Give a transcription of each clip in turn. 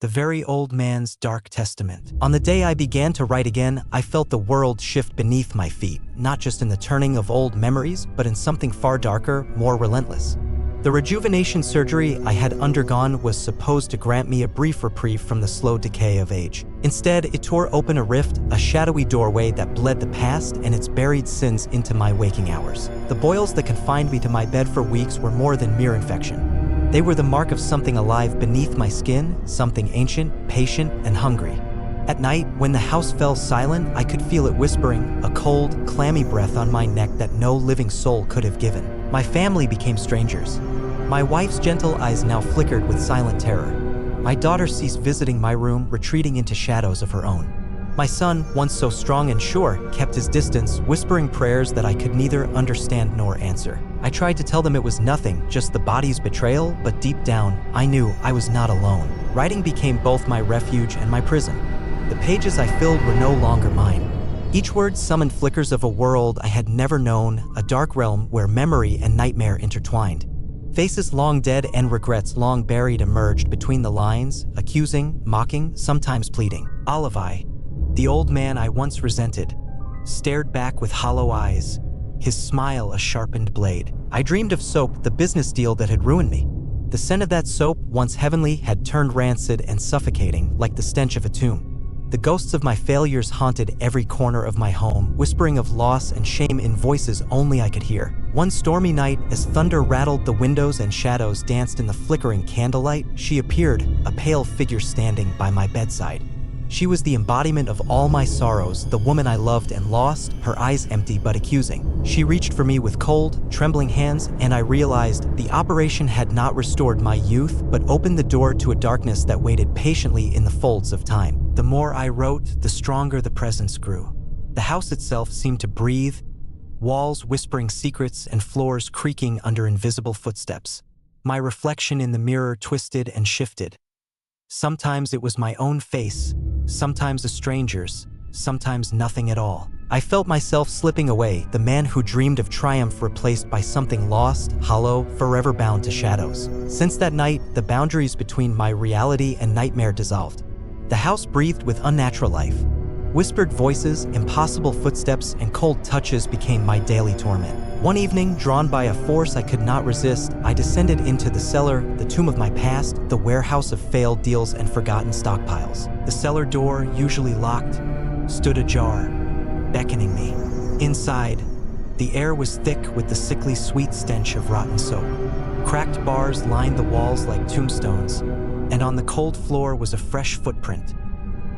The very old man's dark testament. On the day I began to write again, I felt the world shift beneath my feet, not just in the turning of old memories, but in something far darker, more relentless. The rejuvenation surgery I had undergone was supposed to grant me a brief reprieve from the slow decay of age. Instead, it tore open a rift, a shadowy doorway that bled the past and its buried sins into my waking hours. The boils that confined me to my bed for weeks were more than mere infection. They were the mark of something alive beneath my skin, something ancient, patient, and hungry. At night, when the house fell silent, I could feel it whispering, a cold, clammy breath on my neck that no living soul could have given. My family became strangers. My wife's gentle eyes now flickered with silent terror. My daughter ceased visiting my room, retreating into shadows of her own. My son, once so strong and sure, kept his distance, whispering prayers that I could neither understand nor answer. I tried to tell them it was nothing, just the body's betrayal, but deep down, I knew I was not alone. Writing became both my refuge and my prison. The pages I filled were no longer mine. Each word summoned flickers of a world I had never known, a dark realm where memory and nightmare intertwined. Faces long dead and regrets long buried emerged between the lines, accusing, mocking, sometimes pleading. Olivai, the old man I once resented, stared back with hollow eyes, his smile a sharpened blade. I dreamed of soap, the business deal that had ruined me. The scent of that soap, once heavenly, had turned rancid and suffocating, like the stench of a tomb. The ghosts of my failures haunted every corner of my home, whispering of loss and shame in voices only I could hear. One stormy night, as thunder rattled the windows and shadows danced in the flickering candlelight, she appeared, a pale figure standing by my bedside. She was the embodiment of all my sorrows, the woman I loved and lost, her eyes empty but accusing. She reached for me with cold, trembling hands, and I realized the operation had not restored my youth, but opened the door to a darkness that waited patiently in the folds of time. The more I wrote, the stronger the presence grew. The house itself seemed to breathe, walls whispering secrets and floors creaking under invisible footsteps. My reflection in the mirror twisted and shifted. Sometimes it was my own face, sometimes a stranger's, sometimes nothing at all. I felt myself slipping away, the man who dreamed of triumph replaced by something lost, hollow, forever bound to shadows. Since that night, the boundaries between my reality and nightmare dissolved. The house breathed with unnatural life. Whispered voices, impossible footsteps, and cold touches became my daily torment. One evening, drawn by a force I could not resist, I descended into the cellar, the tomb of my past, the warehouse of failed deals and forgotten stockpiles. The cellar door, usually locked, stood ajar, beckoning me. Inside, the air was thick with the sickly sweet stench of rotten soap. Cracked bars lined the walls like tombstones, and on the cold floor was a fresh footprint.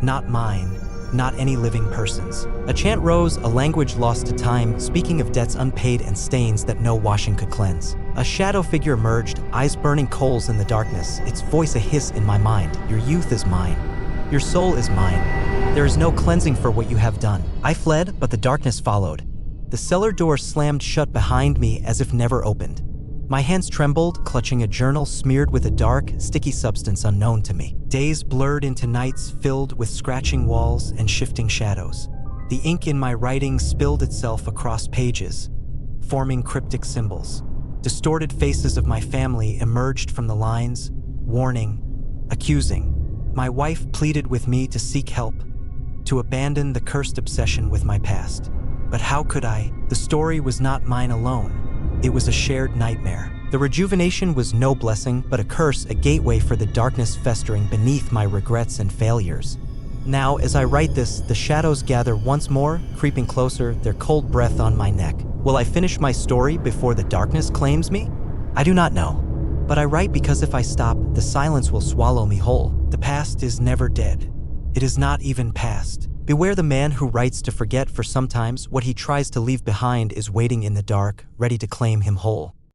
Not mine. Not any living person's. A chant rose, a language lost to time, speaking of debts unpaid and stains that no washing could cleanse. A shadow figure emerged, eyes burning coals in the darkness, its voice a hiss in my mind. Your youth is mine. Your soul is mine. There is no cleansing for what you have done. I fled, but the darkness followed. The cellar door slammed shut behind me as if never opened. My hands trembled, clutching a journal smeared with a dark, sticky substance unknown to me. Days blurred into nights filled with scratching walls and shifting shadows. The ink in my writing spilled itself across pages, forming cryptic symbols. Distorted faces of my family emerged from the lines, warning, accusing. My wife pleaded with me to seek help, to abandon the cursed obsession with my past. But how could I? The story was not mine alone. It was a shared nightmare. The rejuvenation was no blessing, but a curse, a gateway for the darkness festering beneath my regrets and failures. Now, as I write this, the shadows gather once more, creeping closer, their cold breath on my neck. Will I finish my story before the darkness claims me? I do not know. But I write because if I stop, the silence will swallow me whole. The past is never dead. It is not even past. Beware the man who writes to forget, for sometimes what he tries to leave behind is waiting in the dark, ready to claim him whole.